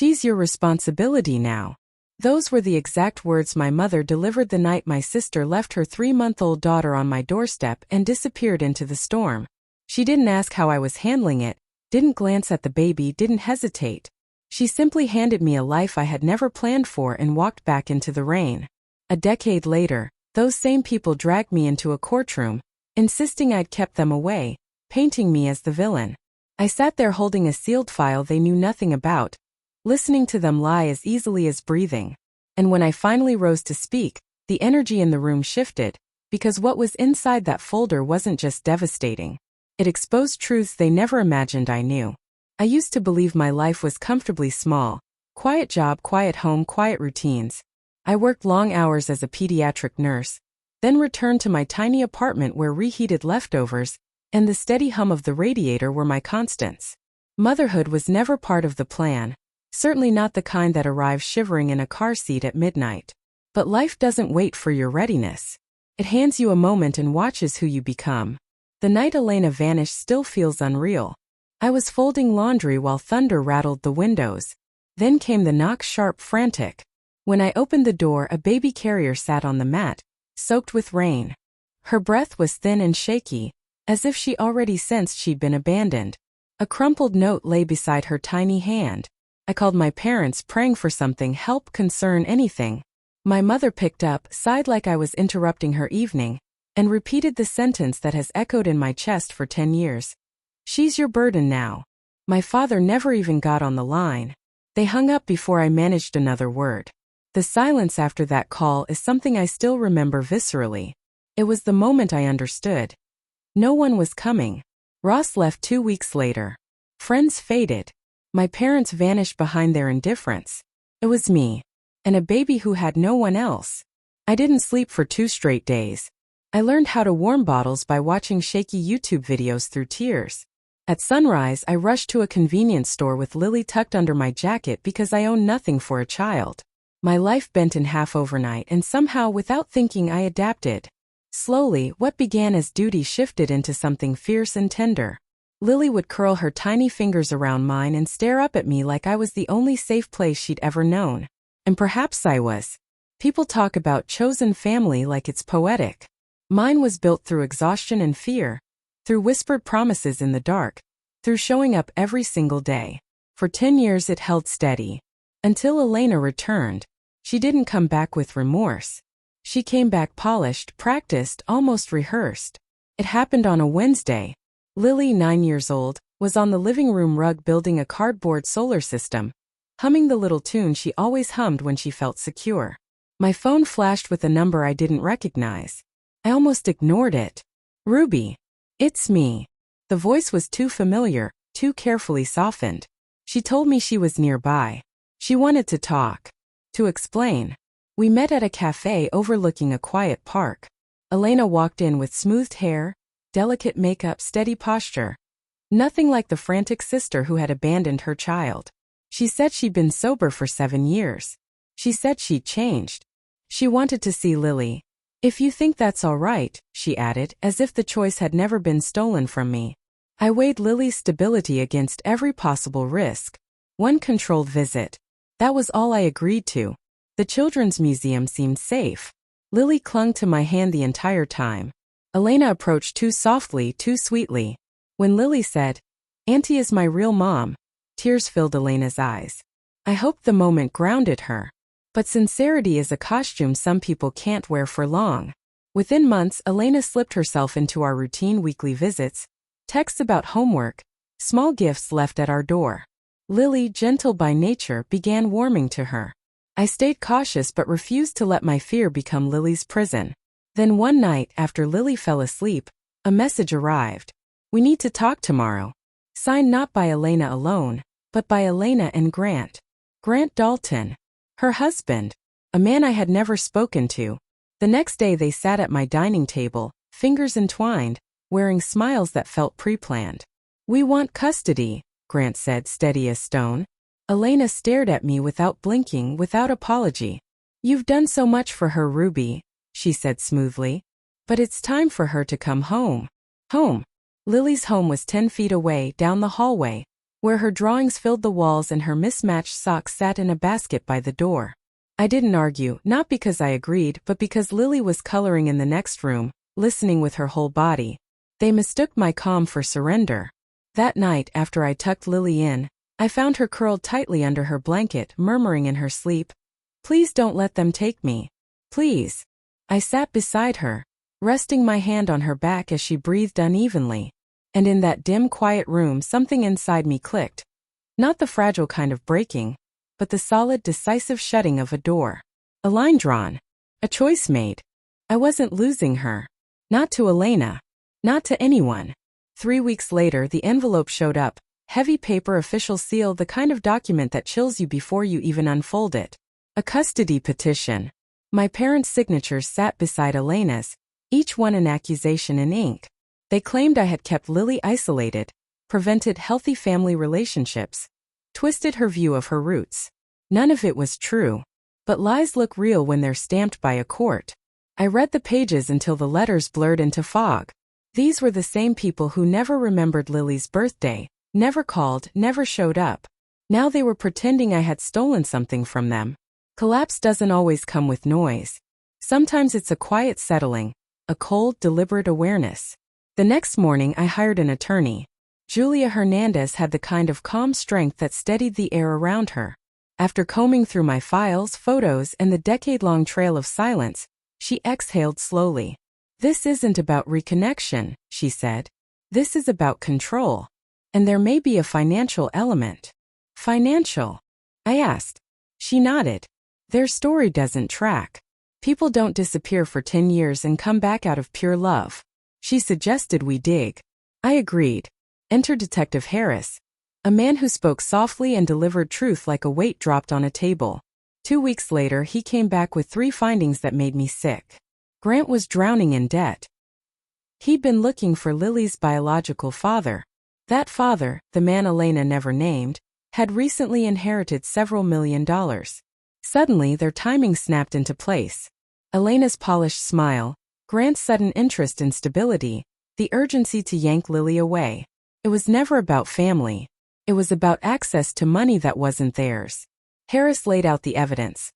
She's your responsibility now. Those were the exact words my mother delivered the night my sister left her 3-month-old daughter on my doorstep and disappeared into the storm. She didn't ask how I was handling it, didn't glance at the baby, didn't hesitate. She simply handed me a life I had never planned for and walked back into the rain. A decade later, those same people dragged me into a courtroom, insisting I'd kept them away, painting me as the villain. I sat there holding a sealed file they knew nothing about, listening to them lie as easily as breathing. And when I finally rose to speak, the energy in the room shifted, because what was inside that folder wasn't just devastating. It exposed truths they never imagined I knew. I used to believe my life was comfortably small. Quiet job, quiet home, quiet routines. I worked long hours as a pediatric nurse, then returned to my tiny apartment where reheated leftovers and the steady hum of the radiator were my constants. Motherhood was never part of the plan, certainly not the kind that arrives shivering in a car seat at midnight. But life doesn't wait for your readiness. It hands you a moment and watches who you become. The night Elena vanished still feels unreal. I was folding laundry while thunder rattled the windows. Then came the knock, sharp, frantic. When I opened the door, a baby carrier sat on the mat, soaked with rain. Her breath was thin and shaky, as if she already sensed she'd been abandoned. A crumpled note lay beside her tiny hand. I called my parents, praying for something, help, concern, anything. My mother picked up, sighed like I was interrupting her evening, and repeated the sentence that has echoed in my chest for 10 years. She's your burden now. My father never even got on the line. They hung up before I managed another word. The silence after that call is something I still remember viscerally. It was the moment I understood. No one was coming. Ross left 2 weeks later. Friends faded. My parents vanished behind their indifference. It was me. And a baby who had no one else. I didn't sleep for 2 straight days. I learned how to warm bottles by watching shaky YouTube videos through tears. At sunrise, I rushed to a convenience store with Lily tucked under my jacket because I owned nothing for a child. My life bent in half overnight, and somehow, without thinking, I adapted. Slowly, what began as duty shifted into something fierce and tender. Lily would curl her tiny fingers around mine and stare up at me like I was the only safe place she'd ever known. And perhaps I was. People talk about chosen family like it's poetic. Mine was built through exhaustion and fear, through whispered promises in the dark, through showing up every single day. For 10 years it held steady. Until Elena returned. She didn't come back with remorse. She came back polished, practiced, almost rehearsed. It happened on a Wednesday. Lily, 9 years old, was on the living room rug building a cardboard solar system, humming the little tune she always hummed when she felt secure. My phone flashed with a number I didn't recognize. I almost ignored it. Ruby. It's me. The voice was too familiar, too carefully softened. She told me she was nearby. She wanted to talk. To explain. We met at a cafe overlooking a quiet park. Elena walked in with smoothed hair, delicate makeup, steady posture. Nothing like the frantic sister who had abandoned her child. She said she'd been sober for 7 years. She said she'd changed. She wanted to see Lily. If you think that's all right, she added, as if the choice had never been stolen from me. I weighed Lily's stability against every possible risk. One controlled visit. That was all I agreed to. The Children's Museum seemed safe. Lily clung to my hand the entire time. Elena approached too softly, too sweetly. When Lily said, "Auntie is my real mom," tears filled Elena's eyes. I hoped the moment grounded her. But sincerity is a costume some people can't wear for long. Within months, Elena slipped herself into our routine weekly visits, texts about homework, small gifts left at our door. Lily, gentle by nature, began warming to her. I stayed cautious but refused to let my fear become Lily's prison. Then one night, after Lily fell asleep, a message arrived. "We need to talk tomorrow." Signed not by Elena alone, but by Elena and Grant. Grant Dalton. Her husband. A man I had never spoken to. The next day they sat at my dining table, fingers entwined, wearing smiles that felt pre-planned. "We want custody," Grant said, steady as stone. Elena stared at me without blinking, without apology. "You've done so much for her, Ruby," she said smoothly. "But it's time for her to come home." Home. Lily's home was 10 feet away, down the hallway. where her drawings filled the walls and her mismatched socks sat in a basket by the door. I didn't argue, not because I agreed, but because Lily was coloring in the next room, listening with her whole body. They mistook my calm for surrender. That night, after I tucked Lily in, I found her curled tightly under her blanket, murmuring in her sleep, "Please don't let them take me. Please." I sat beside her, resting my hand on her back as she breathed unevenly. And in that dim, quiet room, something inside me clicked. Not the fragile kind of breaking, but the solid, decisive shutting of a door. A line drawn. A choice made. I wasn't losing her. Not to Elena. Not to anyone. 3 weeks later, the envelope showed up. Heavy paper, official seal, the kind of document that chills you before you even unfold it. A custody petition. My parents' signatures sat beside Elena's, each one an accusation in ink. They claimed I had kept Lily isolated, prevented healthy family relationships, twisted her view of her roots. None of it was true. But lies look real when they're stamped by a court. I read the pages until the letters blurred into fog. These were the same people who never remembered Lily's birthday, never called, never showed up. Now they were pretending I had stolen something from them. Collapse doesn't always come with noise. Sometimes it's a quiet settling, a cold, deliberate awareness. The next morning I hired an attorney. Julia Hernandez had the kind of calm strength that steadied the air around her. After combing through my files, photos, and the decade-long trail of silence, she exhaled slowly. "This isn't about reconnection," she said. "This is about control. And there may be a financial element." "Financial?" I asked. She nodded. "Their story doesn't track. People don't disappear for 10 years and come back out of pure love." She suggested we dig. I agreed. Enter Detective Harris, a man who spoke softly and delivered truth like a weight dropped on a table. 2 weeks later, he came back with 3 findings that made me sick. Grant was drowning in debt. He'd been looking for Lily's biological father. That father, the man Elena never named, had recently inherited several $1,000,000. Suddenly, their timing snapped into place. Elena's polished smile, Grant's sudden interest in stability, the urgency to yank Lily away. It was never about family. It was about access to money that wasn't theirs. Harris laid out the evidence.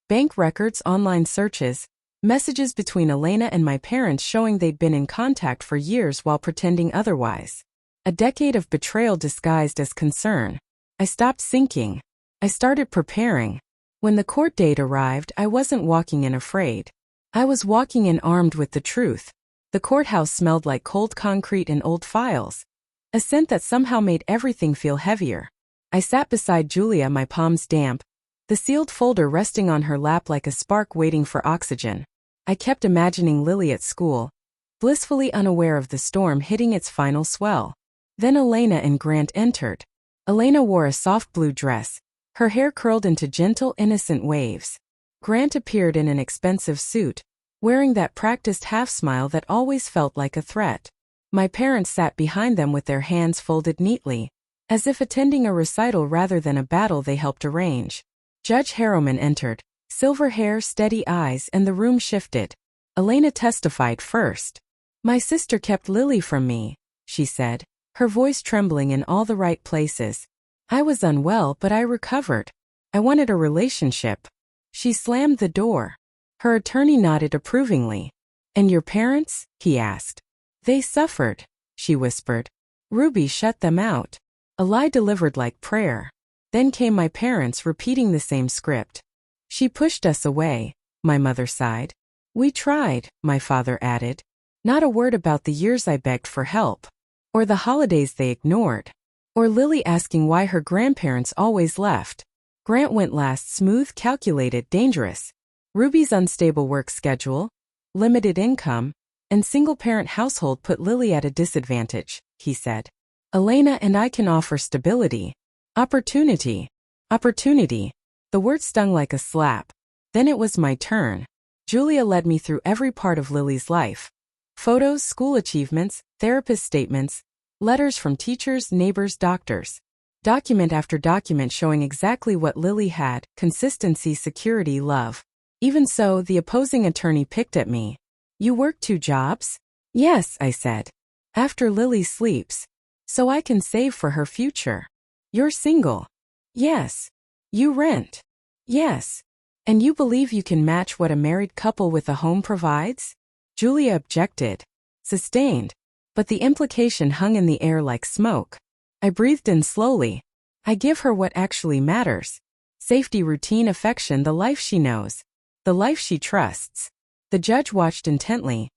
Bank records, online searches, messages between Elena and my parents showing they'd been in contact for years while pretending otherwise. A decade of betrayal disguised as concern. I stopped sinking. I started preparing. When the court date arrived, I wasn't walking in afraid. I was walking in armed with the truth. The courthouse smelled like cold concrete and old files, a scent that somehow made everything feel heavier. I sat beside Julia, my palms damp, the sealed folder resting on her lap like a spark waiting for oxygen. I kept imagining Lily at school, blissfully unaware of the storm hitting its final swell. Then Elena and Grant entered. Elena wore a soft blue dress, her hair curled into gentle, innocent waves. Grant appeared in an expensive suit, wearing that practiced half-smile that always felt like a threat. My parents sat behind them with their hands folded neatly, as if attending a recital rather than a battle they helped arrange. Judge Harriman entered, silver hair, steady eyes, and the room shifted. Elena testified first. "My sister kept Lily from me," she said, her voice trembling in all the right places. "I was unwell, but I recovered. I wanted a relationship." She slammed the door. Her attorney nodded approvingly. "And your parents?" he asked. "They suffered," she whispered. "Ruby shut them out." A lie delivered like prayer. Then came my parents repeating the same script. "She pushed us away," my mother sighed. "We tried," my father added. Not a word about the years I begged for help. Or the holidays they ignored. Or Lily asking why her grandparents always left. Grant went last, smooth, calculated, dangerous. Ruby's unstable work schedule, limited income, and single-parent household put Lily at a disadvantage, he said. "Elena and I can offer stability. Opportunity. Opportunity." The word stung like a slap. Then it was my turn. Julia led me through every part of Lily's life. Photos, school achievements, therapist statements, letters from teachers, neighbors, doctors. Document after document showing exactly what Lily had: consistency, security, love. Even so, the opposing attorney picked at me. "You work 2 jobs?" "Yes," I said. "After Lily sleeps. So I can save for her future." You're single. Yes. You rent. Yes. And you believe you can match what a married couple with a home provides? Julia objected. Sustained. But the implication hung in the air like smoke. I breathed in slowly. I give her what actually matters. Safety, routine, affection, the life she knows. The life she trusts. The judge watched intently.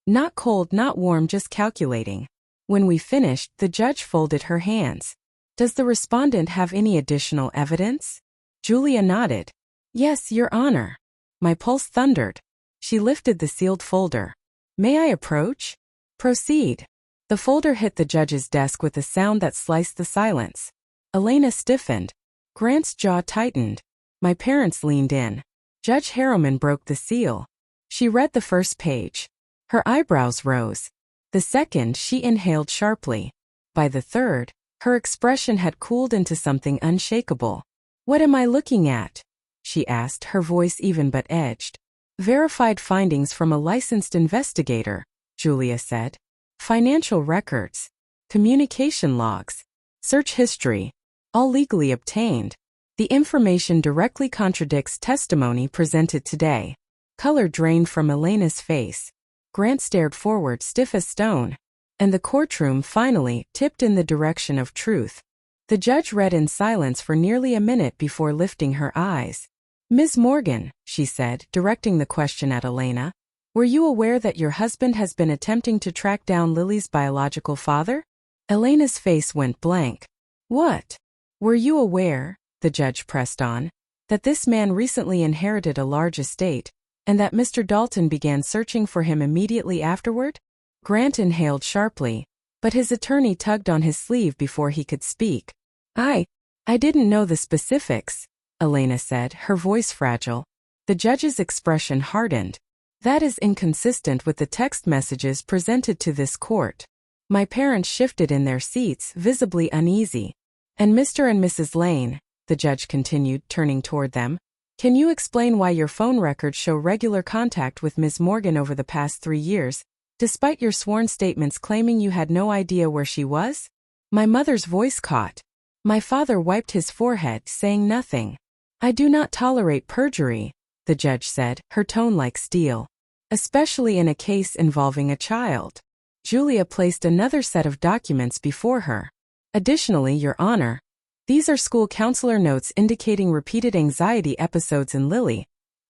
Not cold, not warm, just calculating. When we finished, the judge folded her hands. Does the respondent have any additional evidence? Julia nodded. Yes, Your Honor. My pulse thundered. She lifted the sealed folder. May I approach? Proceed. The folder hit the judge's desk with a sound that sliced the silence. Elena stiffened. Grant's jaw tightened. My parents leaned in. Judge Harriman broke the seal. She read the first page. Her eyebrows rose. The second, she inhaled sharply. By the third, her expression had cooled into something unshakable. What am I looking at? She asked, her voice even but edged. Verified findings from a licensed investigator, Julia said. Financial records. Communication logs. Search history. All legally obtained. The information directly contradicts testimony presented today. Color drained from Elena's face. Grant stared forward, stiff as stone. And the courtroom finally tipped in the direction of truth. The judge read in silence for nearly a minute before lifting her eyes. Ms. Morgan, she said, directing the question at Elena, were you aware that your husband has been attempting to track down Lily's biological father? Elena's face went blank. What? Were you aware, the judge pressed on, that this man recently inherited a large estate, and that Mr. Dalton began searching for him immediately afterward? Grant inhaled sharply, but his attorney tugged on his sleeve before he could speak. I didn't know the specifics, Elena said, her voice fragile. The judge's expression hardened. That is inconsistent with the text messages presented to this court. My parents shifted in their seats, visibly uneasy. And Mr. and Mrs. Lane, the judge continued, turning toward them, can you explain why your phone records show regular contact with Ms. Morgan over the past 3 years, despite your sworn statements claiming you had no idea where she was? My mother's voice caught. My father wiped his forehead, saying nothing. I do not tolerate perjury, the judge said, her tone like steel. Especially in a case involving a child. Julia placed another set of documents before her. Additionally, Your Honor, these are school counselor notes indicating repeated anxiety episodes in Lily,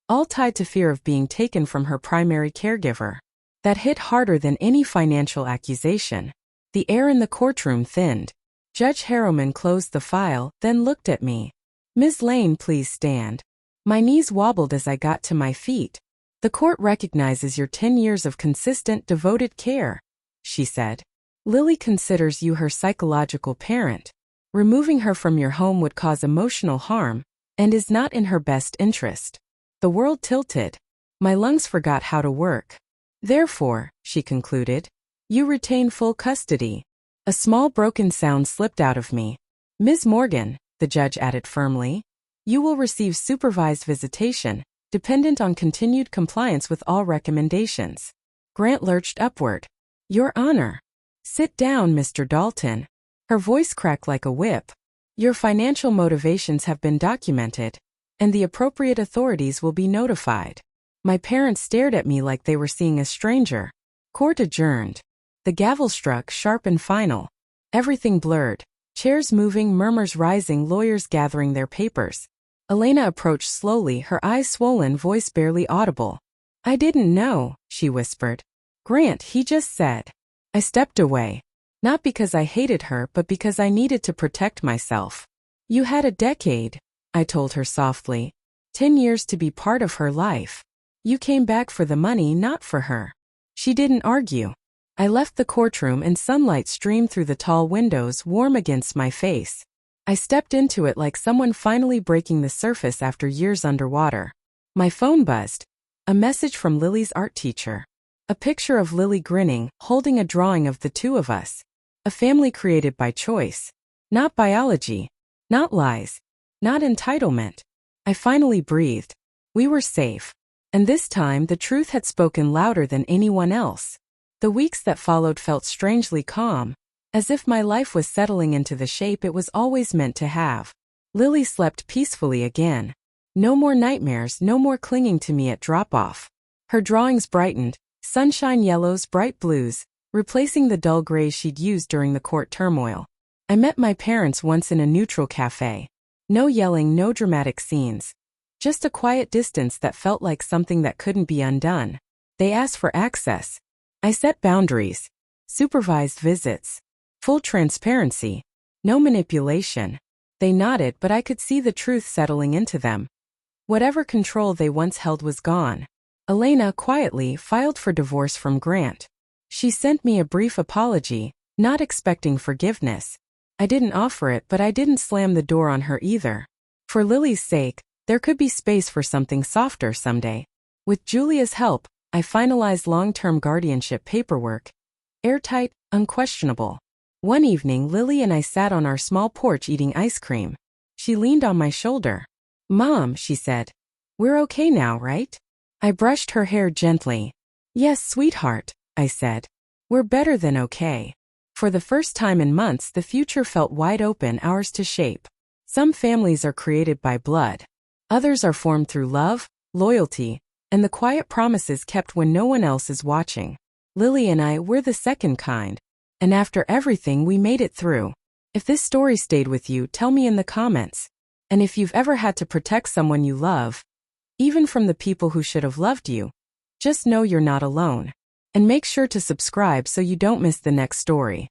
all tied to fear of being taken from her primary caregiver. That hit harder than any financial accusation. The air in the courtroom thinned. Judge Harriman closed the file, then looked at me. Ms. Lane, please stand. My knees wobbled as I got to my feet. The court recognizes your 10 years of consistent, devoted care, she said. Lily considers you her psychological parent. Removing her from your home would cause emotional harm, and is not in her best interest. The world tilted. My lungs forgot how to work. Therefore, she concluded, you retain full custody. A small broken sound slipped out of me. Ms. Morgan, the judge added firmly, you will receive supervised visitation, dependent on continued compliance with all recommendations. Grant lurched upward. Your Honor. Sit down, Mr. Dalton. Her voice cracked like a whip. Your financial motivations have been documented, and the appropriate authorities will be notified. My parents stared at me like they were seeing a stranger. Court adjourned. The gavel struck, sharp and final. Everything blurred. Chairs moving, murmurs rising, lawyers gathering their papers. Elena approached slowly, her eyes swollen, voice barely audible. I didn't know, she whispered. Grant, he just said. I stepped away. Not because I hated her, but because I needed to protect myself. You had a decade, I told her softly. 10 years to be part of her life. You came back for the money, not for her. She didn't argue. I left the courtroom and sunlight streamed through the tall windows, warm against my face. I stepped into it like someone finally breaking the surface after years underwater. My phone buzzed. A message from Lily's art teacher. A picture of Lily grinning, holding a drawing of the two of us. A family created by choice. Not biology. Not lies. Not entitlement. I finally breathed. We were safe. And this time the truth had spoken louder than anyone else. The weeks that followed felt strangely calm. as if my life was settling into the shape it was always meant to have. Lily slept peacefully again. No more nightmares, no more clinging to me at drop-off. Her drawings brightened, sunshine yellows, bright blues, replacing the dull grays she'd used during the court turmoil. I met my parents once in a neutral cafe. No yelling, no dramatic scenes. Just a quiet distance that felt like something that couldn't be undone. They asked for access. I set boundaries. Supervised visits. Full transparency. No manipulation. They nodded, but I could see the truth settling into them. Whatever control they once held was gone. Elena quietly filed for divorce from Grant. She sent me a brief apology, not expecting forgiveness. I didn't offer it, but I didn't slam the door on her either. For Lily's sake, there could be space for something softer someday. With Julia's help, I finalized long-term guardianship paperwork. Airtight, unquestionable. One evening, Lily and I sat on our small porch eating ice cream. She leaned on my shoulder. "Mom," she said, "we're okay now, right?" I brushed her hair gently. "Yes, sweetheart," I said. "We're better than okay." For the first time in months, the future felt wide open, ours to shape. Some families are created by blood. Others are formed through love, loyalty, and the quiet promises kept when no one else is watching. Lily and I were the second kind. And after everything, we made it through. If this story stayed with you, tell me in the comments. And if you've ever had to protect someone you love, even from the people who should have loved you, just know you're not alone. And make sure to subscribe so you don't miss the next story.